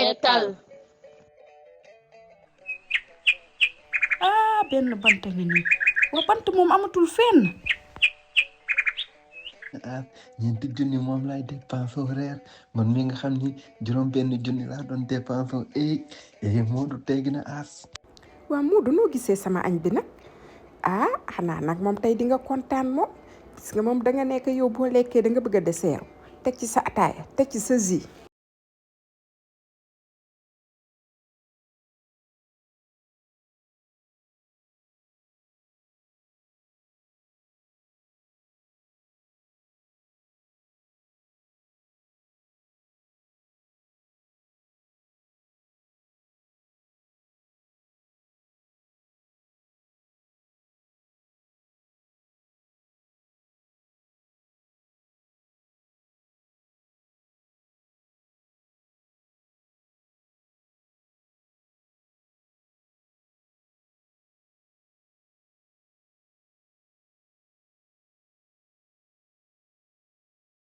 seetal. ah benn bant ngi nii wa bant moom amatul fenn. ah ñeenti junni moom laay dépensé reer man mi nga xam ni juróom benn junni laa doon dépensé Modou teggi na aas. waa Modou noo gisee sama añ bi nag ah xanaa nag moom tey di nga kontaan moom parce que moom da nga nekk yow boo lekkee da nga bëgg a dessert teg ci sa ataaya teg ci sa jus